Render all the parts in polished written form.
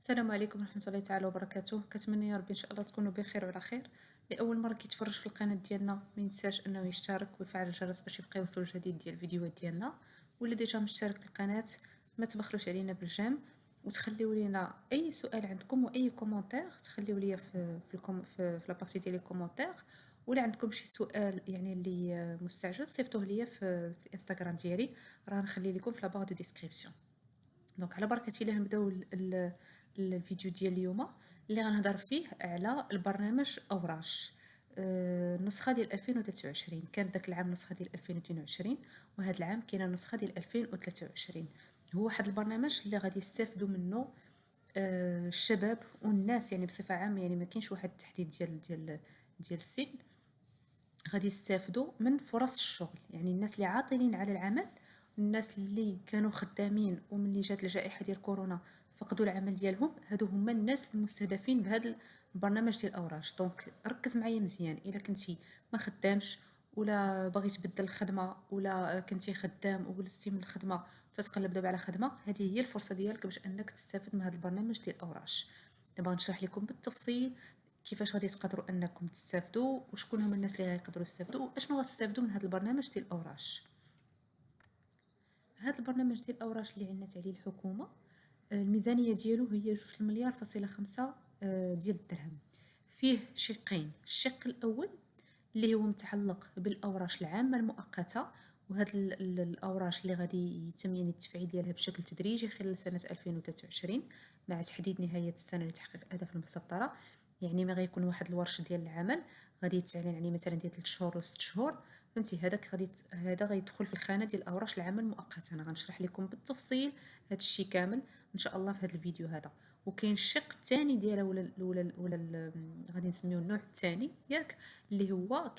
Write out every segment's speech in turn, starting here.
السلام عليكم ورحمة الله تعالى وبركاته. كنتمنى يا ربي ان شاء الله تكونوا بخير وعلى خير. لاول مره كيتفرج في القناه ديالنا ما ينساش انه يشترك ويفعل الجرس باش يبقى يوصل الجديد ديال الفيديوهات ديالنا، واللي ديجا مشترك في القناه ما تبخلوش علينا بالجيم، وتخليو لينا اي سؤال عندكم واي كومونتير تخليو ليا في لابارتي ديال لي كومونتير. ولا عندكم شي سؤال يعني اللي مستعجل صيفطوه ليا في الانستغرام ديالي، راه نخلي لكم في لابار دو ديسكريبسيون. دونك على بركة الله نبداو الفيديو ديال اليوم اللي غنهضر فيه على البرنامج اوراش. النسخه ديال 2023 كانت داك العام النسخه ديال 2022، وهذا العام كاينه النسخه ديال 2023. هو واحد البرنامج اللي غادي يستافدوا منه الشباب والناس يعني بصفه عامه، يعني ما كاينش واحد التحديد ديال السن. غادي يستافدوا من فرص الشغل، يعني الناس اللي عاطلين على العمل، الناس اللي كانوا خدامين وملي جات الجائحه ديال كورونا فقدوا العمل ديالهم، هادو هما الناس المستهدفين بهذا البرنامج ديال اوراش. دونك ركز معايا مزيان، الا كنتي ما خدامش ولا باغي تبدل الخدمه، ولا كنتي خدام وجلستي من الخدمه وتتقلب دابا على خدمه، هذه هي الفرصه ديالك باش انك تستافد من هذا البرنامج ديال اوراش. دابا غنشرح لكم بالتفصيل كيفاش غادي تقدروا انكم تستافدوا، وشكون هما الناس اللي غيقدروا يستافدوا، واشنو غتستافدوا من هذا البرنامج ديال اوراش. هذا البرنامج ديال اوراش اللي عنات عليه الحكومه، الميزانيه ديالو هي 2 مليار فاصله 5 ديال الدرهم. فيه شقين، الشق الاول اللي هو متعلق بالاوراش العامه المؤقته، وهاد الاوراش اللي غادي يتم يعني التفعيل ديالها بشكل تدريجي خلال سنه 2023 مع تحديد نهايه السنه لتحقيق الاهداف المسطره. يعني ما غيكون واحد الورش ديال العمل غادي يتعلن يعني مثلا ديال 3 شهور و 6 شهور، فهمتي؟ هذا غيدخل في الخانه ديال الاوراش العمل المؤقته. انا غنشرح لكم بالتفصيل هذا الشيء كامل ان شاء الله في هذا الفيديو هذا. وكاين الشق الثاني ديالها غادي نسميوه النوع الثاني ياك، اللي هو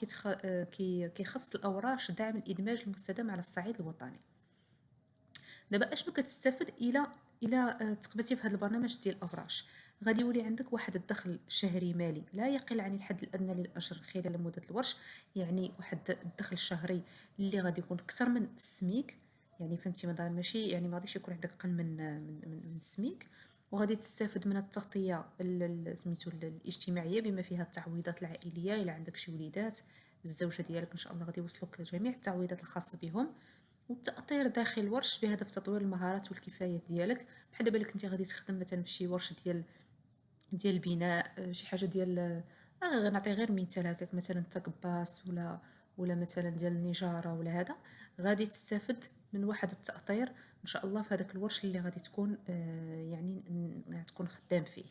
كيخص الاوراش دعم الادماج المستدام على الصعيد الوطني. دابا اشنو كتستافد الى تقبلتي في هذا البرنامج ديال الاوراش؟ غادي يولي عندك واحد الدخل شهري مالي لا يقل عن الحد الادنى للاجر خلال مده الورش، يعني واحد الدخل الشهري اللي غادي يكون اكثر من السميك. يعني فهمتي؟ ماشي يعني ما غاديش يكون عندك اقل من السميك. وغادي تستافد من التغطيه سميتو الاجتماعيه بما فيها التعويضات العائليه الا عندك شي وليدات. الزوجه ديالك ان شاء الله غادي يوصلوك جميع التعويضات الخاصه بهم. والتأطير داخل الورش بهدف تطوير المهارات والكفايات ديالك. بحال دابا اللي كنتي غادي تخدم مثلا في شي ورشه ديال البناء، شي حاجه ديال غنعطي غير مثال هكاك، مثلا تكباس ولا مثلا ديال النجاره ولا هذا، غادي تستافد من واحد التأطير ان شاء الله في هذاك الورش اللي غادي تكون يعني تكون خدام فيه.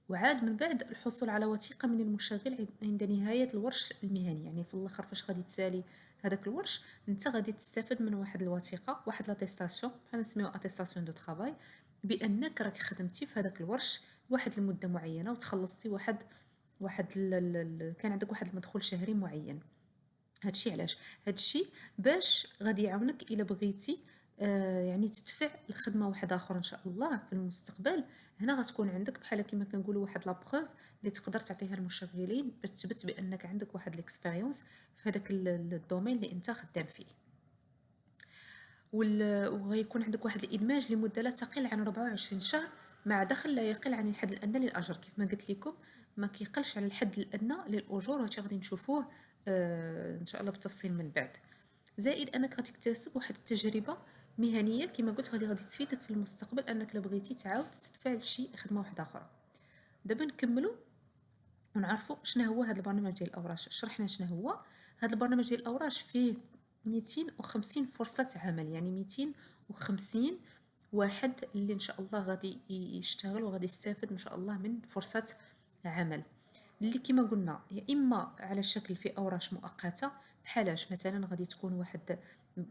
وعاد من بعد الحصول على وثيقة من المشغل عند نهاية الورش المهني، يعني في الاخر فاش غادي تسالي هذاك الورش انت غادي تستافد من واحد الوثيقة، واحد لاتيستاسيون بحال نسميو اتيستاسيون دو طرافاي، بانك راك خدمتي في هذاك الورش واحد المدة معينة وتخلصتي كان عندك واحد المدخول شهري معين. هادشي علاش؟ هادشي باش غادي يعاونك الا بغيتي يعني تدفع لخدمه واحده اخرى ان شاء الله في المستقبل. هنا غتكون عندك بحال كيما كنقولوا واحد لا بروف اللي تقدر تعطيها للمشغلين باش تثبت بانك عندك واحد الاكسبيريونس في هذاك الدومين اللي انت خدام فيه. وغيكون عندك واحد الادماج لمده لا تقل عن 24 شهر مع دخل لا يقل عن الحد الادنى للاجر. كيف ما قلت لكم ما كيقلش على الحد الادنى للاجور، وهادشي غادي نشوفوه ان شاء الله بالتفصيل من بعد. زائد انك غادي تكتسب واحد التجربه مهنيه كما قلت غادي تفيدك في المستقبل، انك لو بغيتي تعاود تدفع لشي خدمه واحده اخرى. دابا نكملوا ونعرفوا شنو هو هذا البرنامج ديال الاوراش. شرحنا شنو هو هذا البرنامج ديال الاوراش. فيه 250 فرصه عمل، يعني 250 واحد اللي ان شاء الله غادي يشتغل وغادي يستافد ان شاء الله من فرصه عمل، اللي كما قلنا يا اما على شكل في اوراش مؤقته. بحالاش مثلا غادي تكون واحد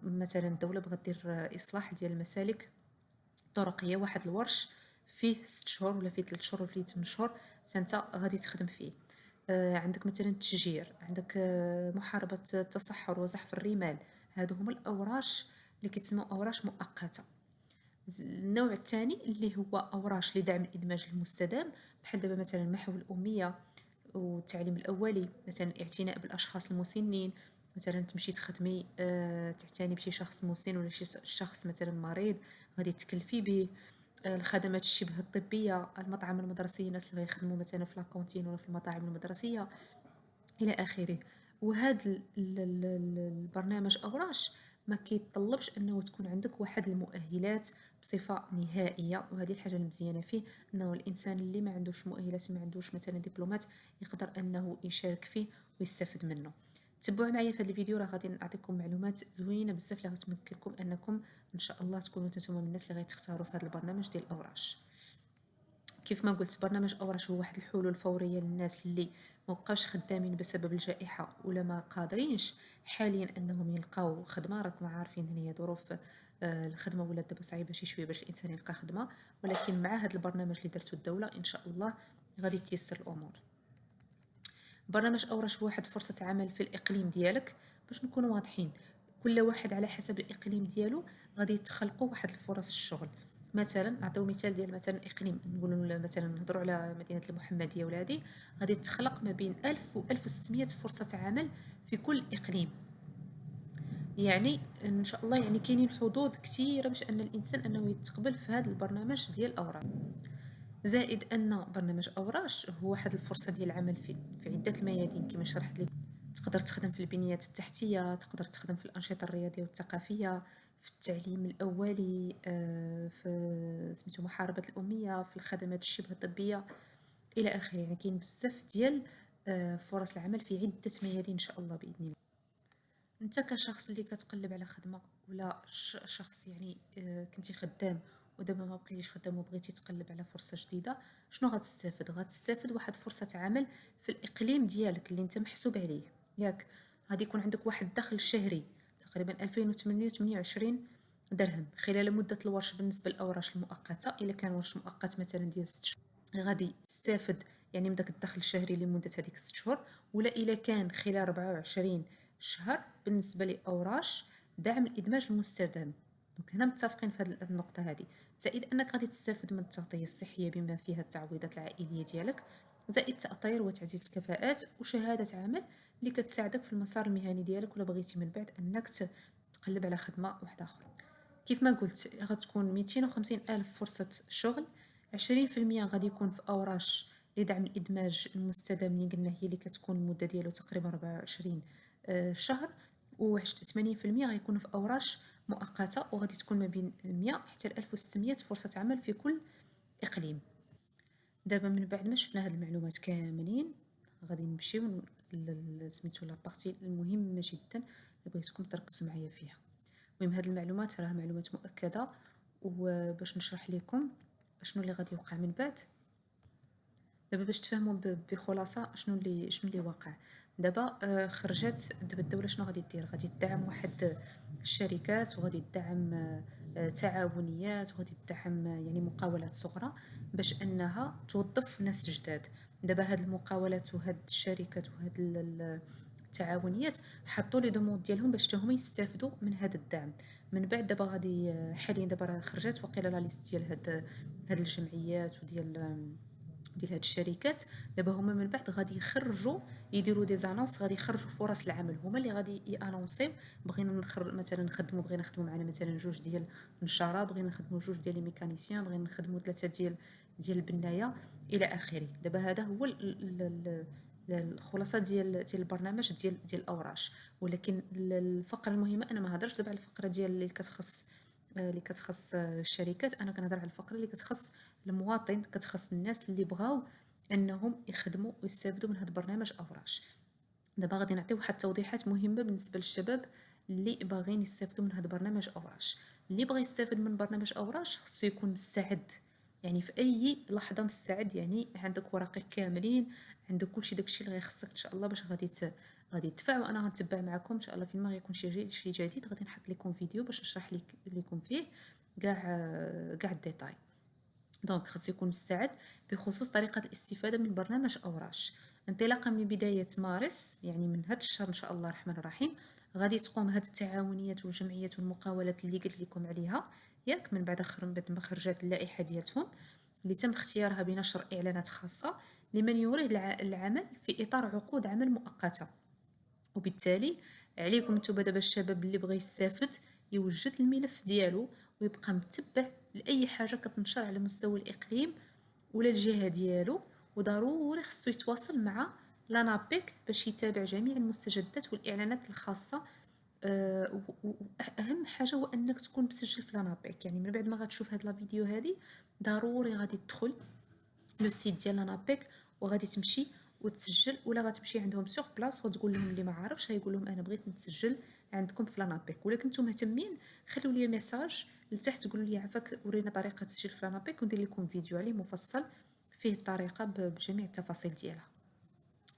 مثلا الدوله بغات دير اصلاح ديال المسالك الطرقيه، واحد الورش فيه 6 شهور ولا فيه 3 شهور ولا فيه 8 شهور انت غادي تخدم فيه. عندك مثلا التشجير، عندك محاربه التصحر وزحف الرمال. هادو هما الاوراش اللي كيتسموا اوراش مؤقته. النوع الثاني اللي هو اوراش لدعم الادماج المستدام، بحال دابا مثلا محو الاميه والتعليم الاولي، مثلا الاعتناء بالاشخاص المسنين، مثلا تمشي تخدمي تعتني بشي شخص مسن ولا شي شخص مثلا مريض غادي تكلفي به. الخدمات الشبه الطبيه، المطعم المدرسي، الناس اللي غيخدموا مثلا في لاكونتين ولا في المطاعم المدرسيه الى اخره. وهذا البرنامج اوراش ما كيتطلبش انه تكون عندك واحد المؤهلات بصفه نهائيه، وهذه الحاجه المزيانه فيه، انه الانسان اللي ما عندوش مؤهلات، ما عندوش مثلا دبلومات، يقدر انه يشارك فيه ويستفد منه. تبعوا معايا في هذا الفيديو، راه غادي نعطيكم معلومات زوينه بزاف اللي غتمكنكم انكم ان شاء الله تكونوا نتوما من الناس اللي غيتختاروا في هذا البرنامج ديال اوراش. كيف ما قلت، برنامج اوراش هو واحد الحلول الفوريه للناس اللي ما بقاوش خدامين بسبب الجائحه ولا ما قادرينش حاليا انهم يلقاو خدمه. راكم عارفين هي ظروف الخدمه ولات دابا صعيبه شي شويه باش الانسان يلقى خدمه، ولكن مع هذا البرنامج اللي درتو الدوله ان شاء الله غادي تيسر الامور. برنامج اوراش هو واحد فرصه عمل في الاقليم ديالك. باش نكونوا واضحين، كل واحد على حسب الاقليم ديالو غادي يتخلقوا واحد الفرص الشغل. مثلا نعطيو مثال ديال مثلا اقليم، نقولوا مثلا نهضروا على مدينه المحمديه ولا هذه، غادي تخلق ما بين 1000 و 1600 فرصه عمل في كل اقليم. يعني ان شاء الله يعني كاينين حظوظ كثيره باش ان الانسان انه يتقبل في هذا البرنامج ديال اوراش. زائد ان برنامج اوراش هو واحد الفرصه ديال العمل في عده الميادين كما شرحت لك. تقدر تخدم في البنيات التحتيه، تقدر تخدم في الانشطه الرياضيه والثقافيه، في التعليم الاولي، في سميتو محاربه الاميه، في الخدمات الشبه الطبيه الى اخره. يعني كاين بزاف ديال فرص العمل في عده ميادين ان شاء الله باذن الله. انت كشخص اللي كتقلب على خدمه، ولا شخص يعني كنتي خدام ودابا ما بقيتيش خدام وبغيتي تقلب على فرصه جديده، شنو غتستافد؟ غتستافد واحد فرصه عمل في الاقليم ديالك اللي انت محسوب عليه، ياك؟ غادي يكون عندك واحد الدخل شهري تقريبا 2828 درهم خلال مده الورش. بالنسبه للاوراش المؤقته، الا كان ورش مؤقت مثلا ديال 6 شهور، غادي تستافد يعني من داك الدخل الشهري لمده هذيك 6 شهور. ولا الا كان خلال 24 شهر بالنسبه لاوراش دعم الادماج المستدام. دونك هنا متفقين في هذه النقطه هذه. زائد انك غادي تستافد من التغطيه الصحيه بما فيها التعويضات العائليه ديالك، زائد تاطير وتعزيز الكفاءات وشهاده عمل اللي كتساعدك في المسار المهني ديالك، ولا بغيتي من بعد انك تقلب على خدمه واحده اخرى. كيف ما قلت، غتكون 250 الف فرصه شغل. 20% غادي يكون في اوراش لدعم الادماج المستدام اللي قلنا، هي اللي كتكون المده ديالو تقريبا 24 شهر. و 80% غيكونوا في اوراش مؤقته، وغادي تكون ما بين 100 حتى 1600 فرصه عمل في كل اقليم. دابا من بعد ما شفنا هاد المعلومات كاملين، غادي نمشيو سميتو لابارتي المهمه جدا اللي بغيتكم تركزوا معايا فيها. المهم هاد المعلومات راه معلومات مؤكده، وباش نشرح لكم شنو اللي غادي يوقع من بعد. دابا باش تفهموا بخلاصه شنو اللي واقع. دابا خرجت دابا الدوله شنو غادي دير؟ غادي تدعم واحد الشركات، وغادي تدعم تعاونيات، وغادي تدعم يعني مقاولات صغرى باش انها توظف ناس جداد. دابا هاد المقاولات وهاد الشركات وهاد التعاونيات حطوا لي دوموند ديالهم باش هما يستافدوا من هذا الدعم. من بعد دابا غادي حاليا دابا راه خرجت وقيله لا ليست ديال هاد الجمعيات وديال هاد الشركات. دابا هما من بعد غادي يخرجوا يديروا دي زانونس، غادي يخرجوا فرص العمل، هما اللي غادي يانونسيو بغينا مثلا نخدموا، بغينا نخدموا معنا مثلا 2 ديال النشاره، بغينا نخدموا 2 ديال لي ميكانيسيان، بغينا نخدموا 3 ديال البنايه الى اخره. دابا هذا هو الخلاصه ديال البرنامج ديال الاوراش. ولكن الفقره المهمه، انا ما هضرش دابا على الفقره ديال اللي كتخص الشركات، انا كنهضر على الفقره اللي كتخص المواطن، كتخص الناس اللي بغاو انهم يخدموا ويستافدوا من هذا البرنامج اوراش. دابا غادي نعطي واحد التوضيحات مهمه بالنسبه للشباب اللي باغيين يستافدوا من هذا البرنامج اوراش. اللي بغى يستافد من برنامج اوراش خصو يكون مستعد، يعني في اي لحظه مستعد، يعني عندك ورقك كاملين، عندك كلشي داكشي اللي غيخصك ان شاء الله باش غادي تدفع. وانا غنتبع معكم ان شاء الله فيما غيكون شي جديد غادي نحط لكم فيديو باش نشرح لكم فيه كاع الديتاي. دونك خاصو يكون مستعد بخصوص طريقة الاستفادة من برنامج أوراش. انطلاقا من بداية مارس، يعني من هذا الشهر إن شاء الله الرحمن الرحيم، غادي تقوم هذه التعاونيات والجمعيات والمقاولات اللي قلت لكم عليها، ياك، من بعد ما خرجت اللائحة ديالتهم اللي تم اختيارها بنشر إعلانات خاصة لمن يريد العمل في إطار عقود عمل مؤقتة. وبالتالي عليكم نتوما دابا الشباب اللي بغى يستافد يوجد الملف ديالو ويبقى متبع لاي حاجه كتنشر على مستوى الاقليم ولا الجهه ديالو، وضروري خصو يتواصل مع لانابيك باش يتابع جميع المستجدات والاعلانات الخاصه. واهم حاجه هو انك تكون مسجل في لانابيك. يعني من بعد ما غتشوف هاد لا فيديو هادي ضروري غادي تدخل لو سيت ديال لانابيك وغادي تمشي وتسجل، ولا غتمشي عندهم سوغ بلاص وتقول لهم اللي ما عارفش غيقول لهم انا بغيت نتسجل عندكم في لانابيك. ولا كنتو مهتمين خليو لي ميساج لتحت قولوا لي عافاك ورينا طريقه التسجيل في لانابيك وندير لكم فيديو عليه مفصل فيه الطريقه بجميع التفاصيل ديالها.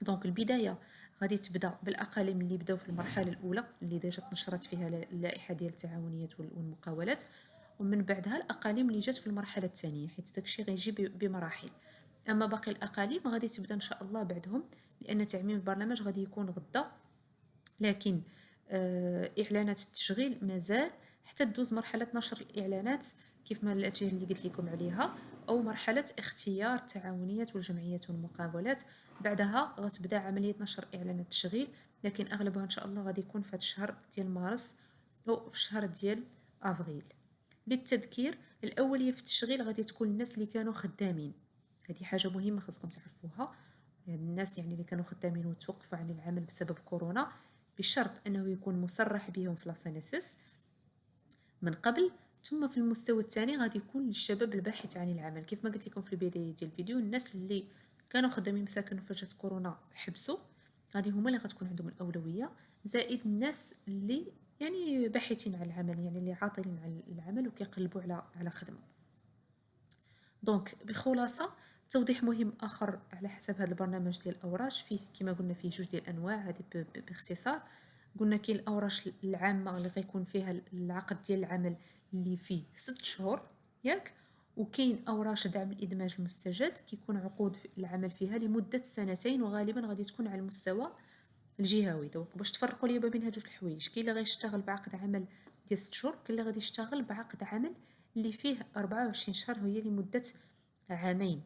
دونك البدايه غادي تبدا بالاقاليم اللي بداو في المرحله الاولى اللي ديجا تنشرت فيها اللائحه ديال التعاونيات والمقاولات، ومن بعدها الاقاليم اللي جات في المرحله الثانيه، حيت داكشي غيجي بمراحل. اما باقي الاقاليم غادي تبدا ان شاء الله بعدهم، لان تعميم البرنامج غادي يكون غدا. لكن اعلانات التشغيل مازال حتى تدوز مرحله نشر الاعلانات كيف ما الاتجاه اللي قلت لكم عليها، او مرحله اختيار التعاونيات والجمعيات والمقاولات. بعدها غتبدا عمليه نشر اعلانات التشغيل، لكن اغلبها ان شاء الله غادي يكون في هذا الشهر ديال مارس او في الشهر ديال افريل. للتذكير الاوليه في التشغيل غادي تكون الناس اللي كانوا خدامين، هذه حاجه مهمه خاصكم تعرفوها. يعني الناس يعني اللي كانوا خدامين وتوقفوا عن العمل بسبب كورونا، بشرط انه يكون مصرح بهم في لاسينيسيس من قبل. ثم في المستوى الثاني غادي يكون للشباب الباحث عن العمل. كيف ما قلت لكم في البدايه ديال الفيديو، الناس اللي كانوا خدامين مساكن وفجات كورونا حبسوا، غادي هما اللي غتكون عندهم الاولويه، زائد الناس اللي يعني باحثين عن العمل، يعني اللي عاطلين عن العمل وكيقلبوا على خدمه. دونك بخلاصه توضيح مهم اخر على حسب هذا البرنامج ديال الاوراش، فيه كما قلنا فيه جوج ديال الانواع هذه باختصار. قلنا كاين الاوراش العامه اللي غيكون فيها العقد ديال العمل اللي فيه 6 شهور ياك، وكاين اوراش دعم الادماج المستجد كيكون عقود العمل فيها لمده 2 وغالبا غادي تكون على المستوى الجهوي. دونك باش تفرقوا لي بين هاد جوج الحوايج، كاين اللي غيشتغل بعقد عمل ديال 6 شهور، كاين اللي غادي يشتغل بعقد عمل اللي فيه 24 شهر هي لمده عامين.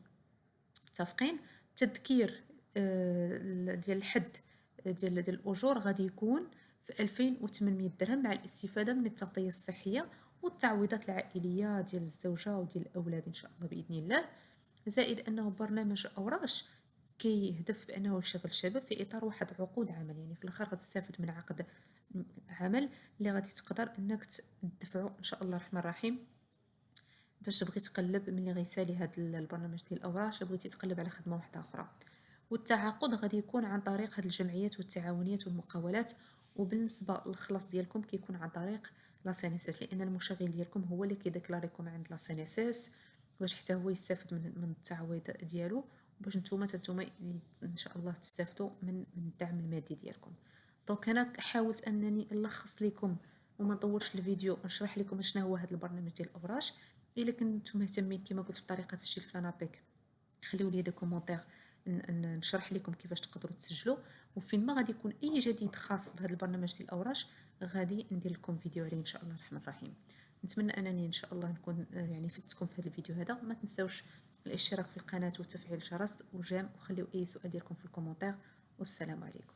متفقين؟ تذكير ديال الحد ديال الاجور غادي يكون في 2800 درهم مع الاستفاده من التغطيه الصحيه والتعويضات العائليه ديال الزوجه وديال الاولاد ان شاء الله باذن الله. زائد انه برنامج اوراش كيهدف بانه يشغل الشباب في اطار واحد عقود عمل، يعني في الاخر غتستافد من عقد عمل اللي غادي تقدر انك تدفعو ان شاء الله الرحمن الرحيم. باش تبغي تقلب ملي غيسالي هذا البرنامج ديال الاوراش بغيتي تقلب على خدمه واحده اخرى. والتعاقد غادي يكون عن طريق هذه الجمعيات والتعاونيات والمقاولات، وبالنسبه للخلاص ديالكم كيكون عن طريق لا سينيسيس، لان المشغل ديالكم هو اللي كيديكلاريكم عند لا سينيسيس باش حتى هو يستافد من التعويض ديالو، باش نتوما ان شاء الله تستافدوا من الدعم المادي ديالكم. دونك انا حاولت انني نلخص لكم وما نطولش الفيديو، نشرح لكم شنو هو هذا البرنامج ديال الاوراش. الا كنتم مهتمين كما قلت بطريقه التسجيل في لانابيك، خليو لي دي كومونتير نشرح لكم كيفاش تقدروا تسجلوا، وفين ما غادي يكون اي جديد خاص بهذا البرنامج ديال الاوراش غادي ندير لكم فيديو عليه ان شاء الله الرحمن الرحيم. نتمنى انني ان شاء الله نكون يعني فدتكم في هذا الفيديو هذا. ما تنساوش الاشتراك في القناه وتفعيل الجرس وخليو اي سؤال ديالكم في الكومونتير، والسلام عليكم.